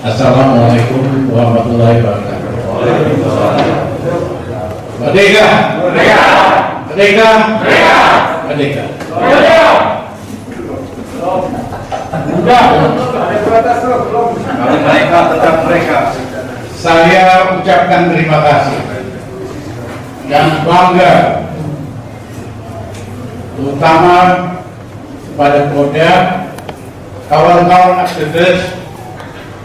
Assalamualaikum warahmatullahi wabarakatuh. Merdeka! Merdeka! Merdeka! Merdeka! Merdeka! Mereka tetap mereka. Saya ucapkan terima kasih dan bangga, terutama pada Kodam, kawan-kawan aktivis,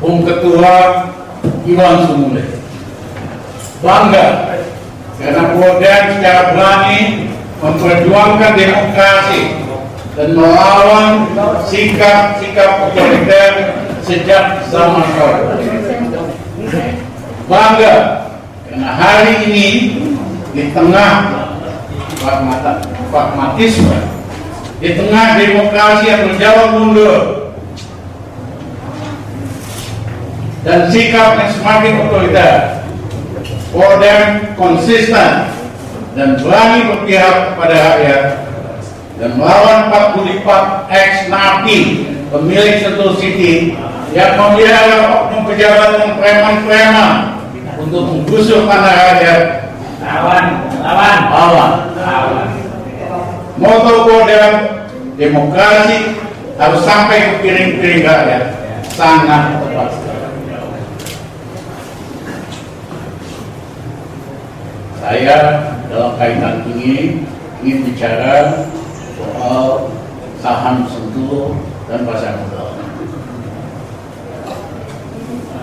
Ketua Iwan Sumule. Bangga karena Kodam secara berani memperjuangkan demokrasi dan melawan sikap-sikap otoriter sejak zaman Orde. Bangga karena hari ini di tengah pragmatisme, di tengah demokrasi yang berjalan mundur dan sikap yang semakin otoriter, Kodam konsisten dan berani berpihak kepada rakyat dan melawan 44 ex-napi pemilik Sentul City yang memelihara oknum pejabat yang preman-preman untuk menggusur tanah rakyat. Lawan. Moto Kodam, demokrasi harus sampai ke piring-piring rakyat. Sangat tepat. Saya dalam kaitan ini ingin bicara soal saham Sentul dan pasar modal.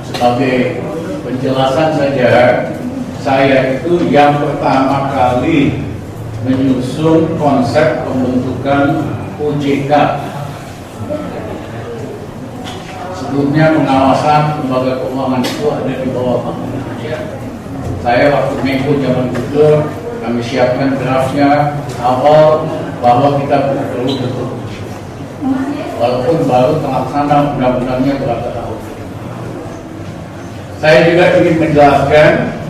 Sebagai penjelasan saja, saya itu yang pertama kali menyusun konsep pembentukan OJK. Sebelumnya pengawasan lembaga keuangan itu ada di bawah Bank Indonesia. Saya waktu Menko zaman itu kami siapkan draftnya awal bahwa kita perlu betul. Walaupun baru terlaksana undang-undangnya berapa tahun. Saya juga ingin menjelaskan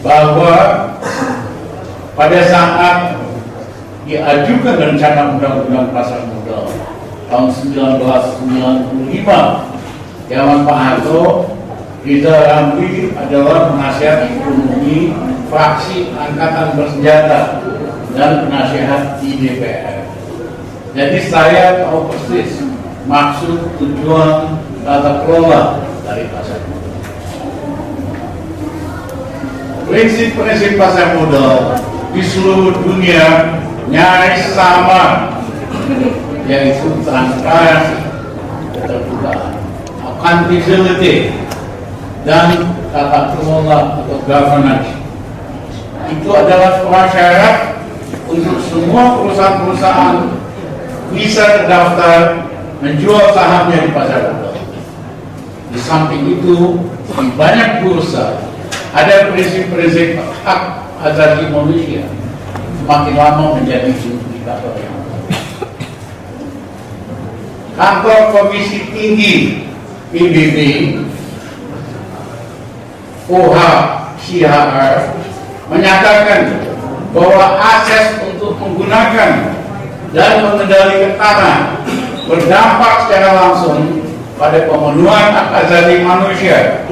bahwa pada saat diajukan rencana undang-undang pasar modal tahun 1995, zaman Pak Harto, Rizal Ramli adalah penasihat ekonomi fraksi Angkatan Bersenjata dan penasihat di DPR. Jadi saya tahu persis maksud, tujuan, tata kelola dari pasar modal. Prinsip-prinsip pasar modal di seluruh dunia nyaris sama, yaitu transparansi, keterbukaan, accountability, dan tata kelola atau governance. Itu adalah prasyarat untuk semua perusahaan-perusahaan bisa terdaftar menjual sahamnya di pasar modal. Di samping itu, di banyak bursa ada prinsip-prinsip hak asasi manusia semakin lama menjadi indikator yang Kantor Komisi Tinggi PBB OHCHR menyatakan bahwa akses untuk menggunakan dan mengendalikan tanah berdampak secara langsung pada pemenuhan hak asasi manusia.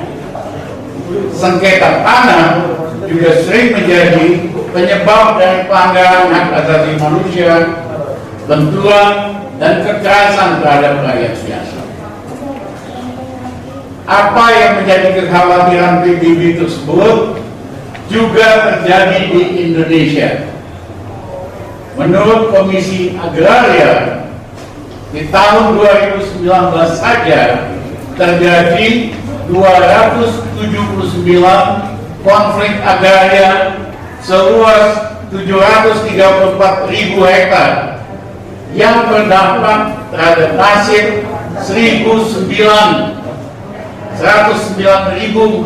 Sengketa tanah juga sering menjadi penyebab dari pelanggaran hak asasi manusia, benturan dan kekerasan terhadap rakyat biasa. Apa yang menjadi kekhawatiran PBB tersebut juga terjadi di Indonesia. Menurut Komisi Agraria, di tahun 2019 saja terjadi 279 konflik agraria seluas 734.000 hektar yang berdampak terhadap nasib 109.042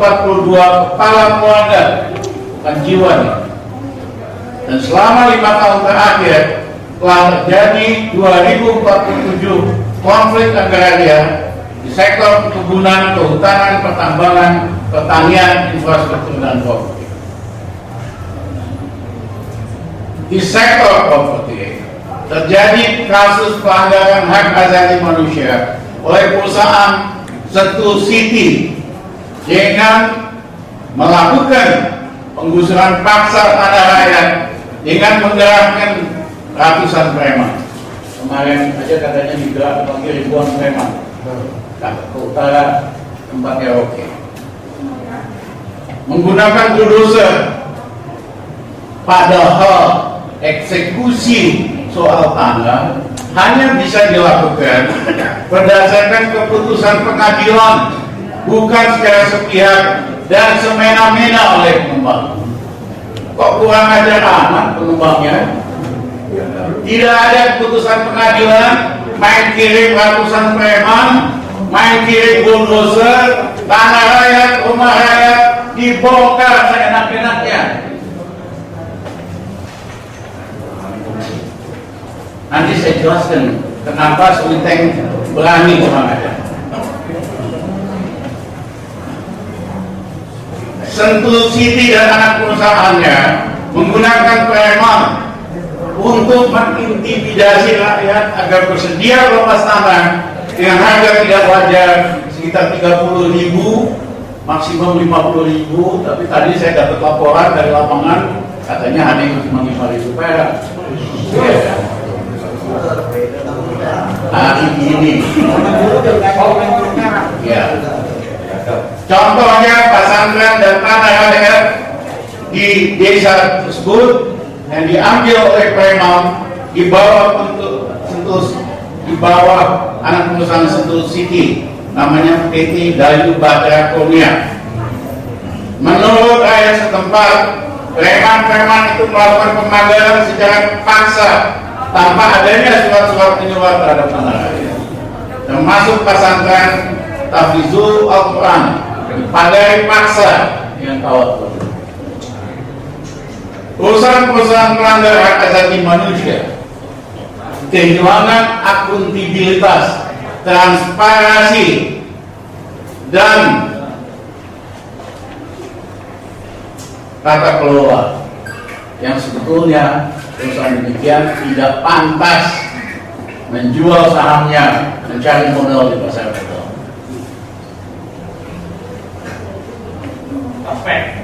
kepala keluarga, bukan jiwa nih. Dan selama 5 tahun terakhir telah terjadi 2047 konflik agraria di sektor perkebunan, kehutanan, pertambangan, pertanian, infrastruktur, dan properti. Di sektor properti terjadi kasus pelanggaran hak asasi manusia oleh perusahaan Sentul City dengan melakukan penggusuran paksa tanah rakyat dengan menggerakkan ratusan preman. Kemarin aja katanya digerak lagi ribuan preman ke utara tempatnya oke. Menggunakan bulldozer, padahal eksekusi soal tanah hanya bisa dilakukan berdasarkan keputusan pengadilan, bukan secara sepihak dan semena-mena oleh pengembang. Kok kurang ajar amat pengembangnya? Tidak ada keputusan pengadilan, main kirim ratusan preman, main kirim bulldozer, tanah rakyat, rumah rakyat dibongkar seenak-enaknya. Nanti saya jelaskan kenapa Suliteng berani kurang ajar. Sentul City dan anak perusahaannya menggunakan preman untuk mengintimidasi rakyat agar bersedia melepas tanah dengan harga tidak wajar sekitar 30.000, maksimum 50.000. Tapi tadi saya dapat laporan dari lapangan katanya hanya cuma 5.000 perak. Ini ya. Contohnya pesantren dan tanah rakyat di desa tersebut yang diambil oleh preman dibawa untuk dibawa anak perusahaan Sentul City, namanya PT Dayu Batra Konia. Menurut rakyat setempat, preman-preman itu melakukan pemagaran secara paksa tanpa adanya surat-surat penyurat terhadap tanah rakyat, termasuk pesantren Tafizul Al-Quran dipagai paksa dengan kawat. Perusahaan-perusahaan melanggar hak asasi manusia, kehilangan akuntabilitas, transparansi, dan tata kelola yang sebetulnya perusahaan demikian tidak pantas menjual sahamnya, mencari modal di pasar modal.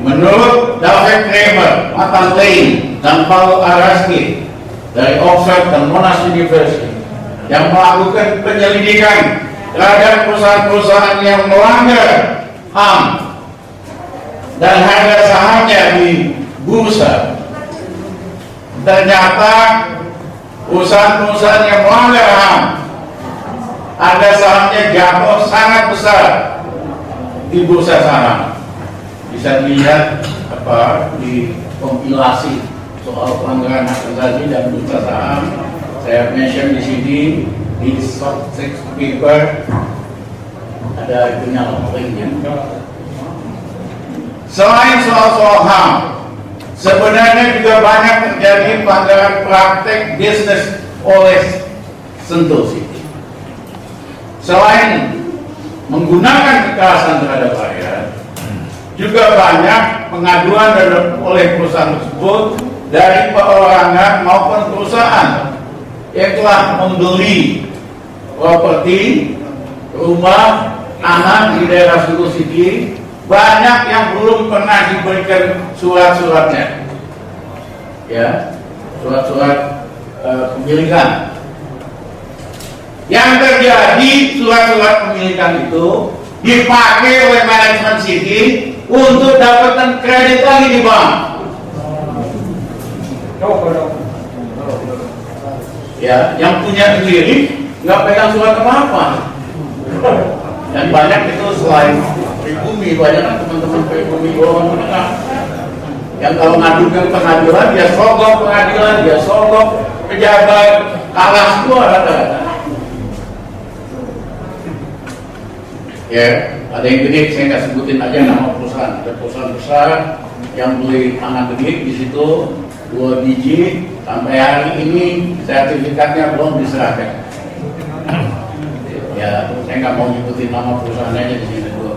Menurut David Kramer, Nathan Lane, dan Paul Araski dari Oxford dan Monash University yang melakukan penyelidikan terhadap perusahaan-perusahaan yang melanggar HAM dan harga sahamnya di bursa, ternyata perusahaan-perusahaan yang melanggar HAM harga sahamnya jatuh sangat besar di bursa saham. Bisa dilihat di kompilasi soal pelanggaran hak asasi dan bursa saham. Saya mention di sini di short text paper ada itunya linknya. Selain soal HAM, sebenarnya juga banyak terjadi pelanggaran praktek bisnis oleh Sentul City. Selain menggunakan kekerasan terhadap rakyat, juga banyak pengaduan oleh perusahaan tersebut dari perorangan maupun perusahaan yang telah membeli properti, rumah, tanah di daerah Sentul City. Banyak yang belum pernah diberikan surat-suratnya, ya, surat-surat pemilikan. Yang terjadi, surat-surat pemilikan itu dipakai oleh manajemen City untuk dapatkan kredit lagi di bank. Ya, yang punya sendiri nggak pegang surat apa-apa. Dan banyak itu selain pribumi, banyak kan teman-teman pribumi golongan menengah yang kalau ngadu ke pengadilan dia sogok pengadilan, dia sogok pejabat, kalah semua rata-rata. Ya, ada yang gede, saya nggak sebutin aja nama perusahaan. Ada perusahaan besar yang beli tanah gede di situ 2 biji, sampai hari ini sertifikatnya belum diserahkan. Ya, saya nggak mau nyebutin nama perusahaan aja di sini dua.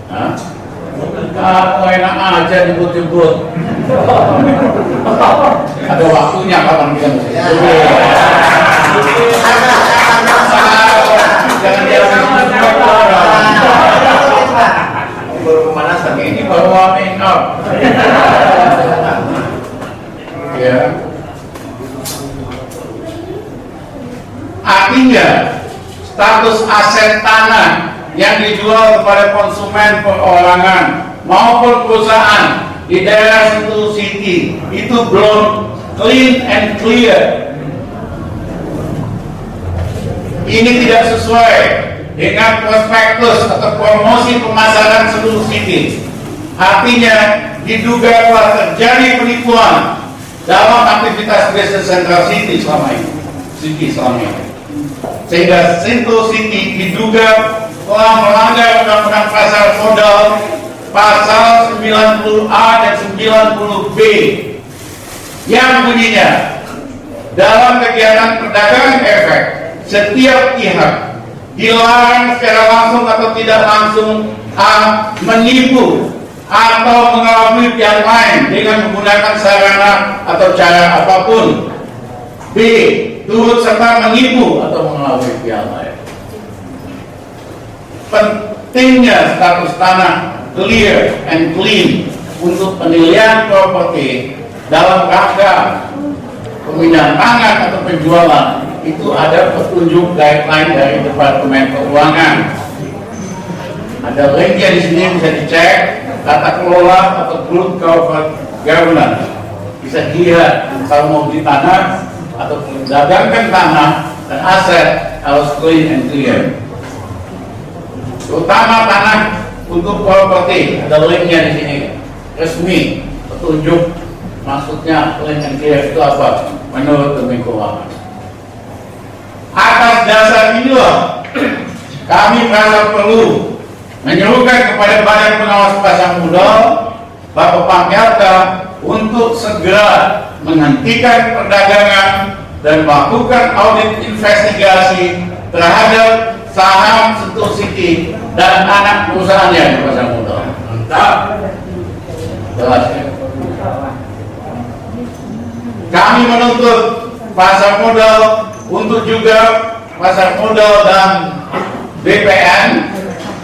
Hah? Kamu enak aja nyebut-nyebut. Ada waktunya kapan kita mesti. Jangan dia Baru pemanasan Ini baru warming up. Ya. Artinya status aset tanah yang dijual kepada konsumen perorangan maupun perusahaan di daerah Sentul City itu belum clean and clear. Ini tidak sesuai dengan prospektus atau promosi pemasaran Sentul City. Artinya diduga telah terjadi penipuan dalam aktivitas bisnis Central City selama ini. Sehingga Sentul City diduga telah melanggar undang-undang pasar modal pasal 90A dan 90B yang bunyinya dalam kegiatan perdagangan efek setiap pihak dilarang secara langsung atau tidak langsung A. menipu atau mengelabui pihak lain dengan menggunakan sarana atau cara apapun. B. turut serta menipu atau mengelabui pihak lain. Pentingnya status tanah clear and clean untuk penilaian properti dalam rangka pemindahan tangan atau penjualan itu ada petunjuk guideline dari Departemen Keuangan. Ada linknya di sini, bisa dicek tata kelola atau good corporate governance. Bisa dilihat kalau mau beli tanah atau mendagangkan tanah dan aset harus clean and clear. Terutama tanah untuk properti, ada linknya di sini, resmi, petunjuk maksudnya clean and clear itu apa menurut Departemen Keuangan. Atas dasar inilah kami merasa perlu menyerukan kepada Badan Pengawas Pasar Modal Bapak Pangkelka untuk segera menghentikan perdagangan dan melakukan audit investigasi terhadap saham Sentul City dan anak perusahaannya di pasar modal. Mantap. Jelas ya? Kami menuntut pasar modal untuk juga pasar modal dan BPN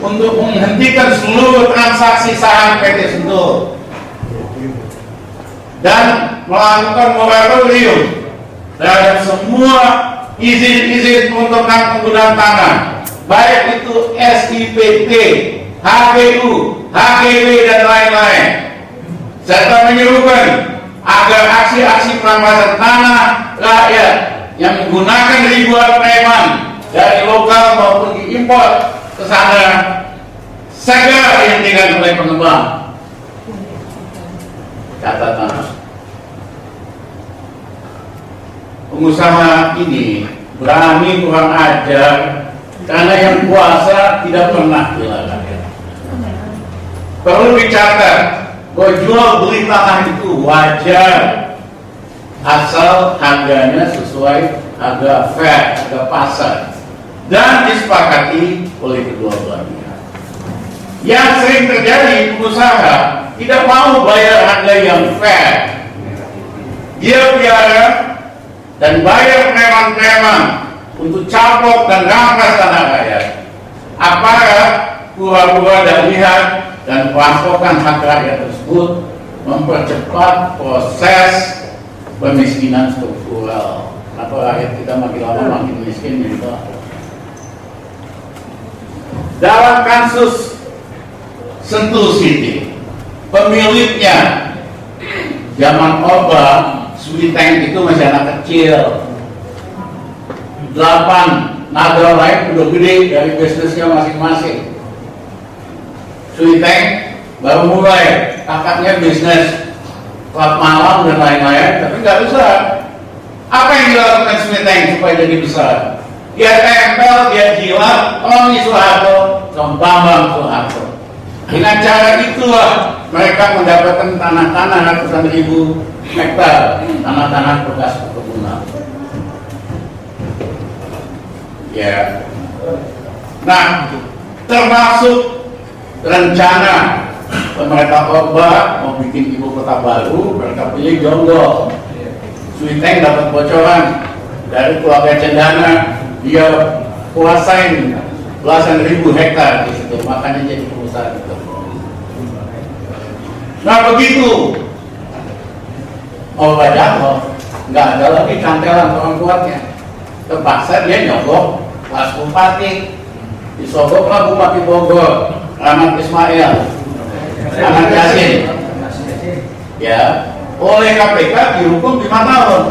untuk menghentikan seluruh transaksi saham PT Sentul dan melakukan moratorium terhadap semua izin-izin untuk penggunaan tanah, baik itu SIPT, HGU, HGB dan lain-lain, serta menyerukan agar aksi-aksi perampasan tanah rakyat yang menggunakan ribuan preman dari lokal maupun diimpor ke sana segera dihentikan oleh pengembang. Catatan, pengusaha ini berani kurang ajar karena yang puasa tidak pernah dilarang. Perlu dicatat bahwa jual beli tanah itu wajar asal harganya sesuai harga fair, harga pasar dan disepakati oleh kedua belah pihak. Yang sering terjadi, pengusaha tidak mau bayar harga yang fair. Dia biara dan bayar preman-preman untuk capok dan rampas tanah rakyat. Aparat pura-pura tidak lihat dan perampokan hak rakyat tersebut mempercepat proses pemiskinan struktural. Kenapa rakyat kita makin lama makin miskin gitu? Dalam kasus Sentul City, pemiliknya zaman Orba, Suiteng itu masih anak kecil. 8 naga lain udah gede dari bisnisnya masing-masing. Suiteng baru mulai, kakaknya bisnis klub malam dan lain-lain, tapi nggak besar. Apa yang dilakukan Suiteng supaya jadi besar? Dia tempel, dia jilat Tommy Soeharto, Bambang Soeharto. Dengan cara itulah mereka mendapatkan tanah-tanah ratusan ribu hektar, tanah-tanah bekas perkebunan. Ya. Nah, termasuk rencana pemerintah Orba mau bikin ibu kota baru, mereka pilih Jonggol. Suiteng dapat bocoran dari keluarga Cendana, dia kuasain belasan ribu hektar di situ, makanya jadi saat itu. Nah begitu, nggak ada lagi cantelan orang kuatnya. Terpaksa dia nyogok kelas bupati, disogoklah Bupati Bogor, Rahmat Ismail, Ahmad Yasin, ya, oleh KPK dihukum 5 tahun.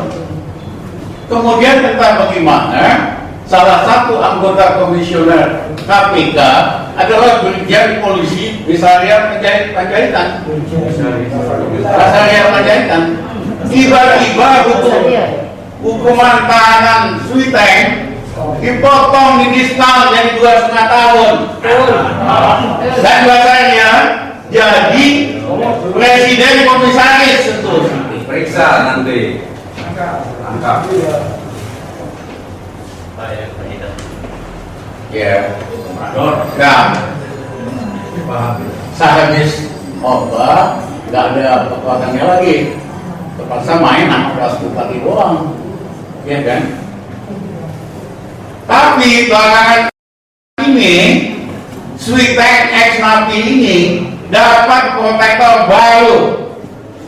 Kemudian entah bagaimana salah satu anggota komisioner KPK adalah Brigjen Polisi Bisaria Panjaitan. Tiba-tiba hukuman tahanan Suiteng dipotong di distal jadi 2,5 tahun. Dan bahasanya jadi presiden komisaris itu. Periksa nanti. Angkat. Ya, nah, sehabis obat nggak ada kekuatannya lagi, terpaksa main sama kelas bupati doang, ya kan? Tapi belakangan ini Suiteng ex napi ini dapat protektor baru,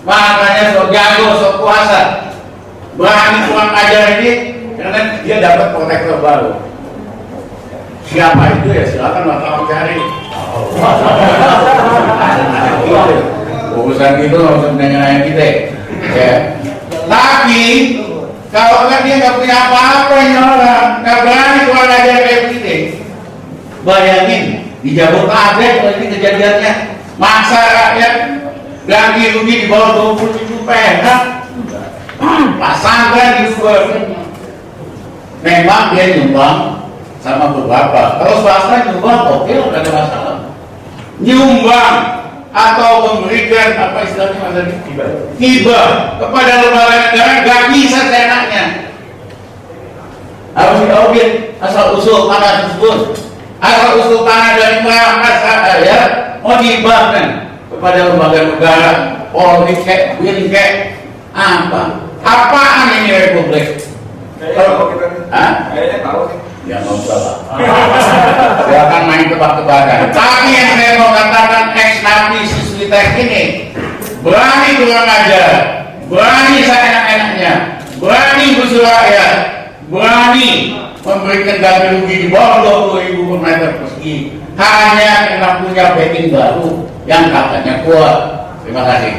makanya sok jago, sok kuasa, berani kurang ajar ini karena dia dapat protektor baru. Siapa itu ya silakan wartawan cari. Urusan itu langsung nanya kita, ya. Tapi kalau kan dia nggak punya apa-apa ini orang, nggak berani kurang ajar kayak begini. Bayangin di Jabodetabek kalau ini kejadiannya, masa rakyat ganti rugi di bawah 20 ribu perak, pasangkan di luar. Memang dia nyumbang sama beberapa. Kalau swasta nyumbang, oke, nggak ada masalah. Nyumbang atau memberikan apa istilahnya mas tadi? Hibah kepada lembaga negara nggak bisa seenaknya. Harus diaudit asal usul tanah tersebut, asal usul tanah dari mana ya mau dihibahkan kepada lembaga negara, Polri, Bin, apa? Apaan ini Republik? Kayaknya tahu sih. Ya nggak usah lah. Silakan main tebak-tebakan. Tapi yang saya mau katakan ex napi si Suiteng ini berani kurang ajar, berani seenak-enaknya, berani busur rakyat, berani memberikan ganti rugi di bawah 20 ribu per meter persegi hanya karena punya backing baru yang katanya kuat. Terima kasih.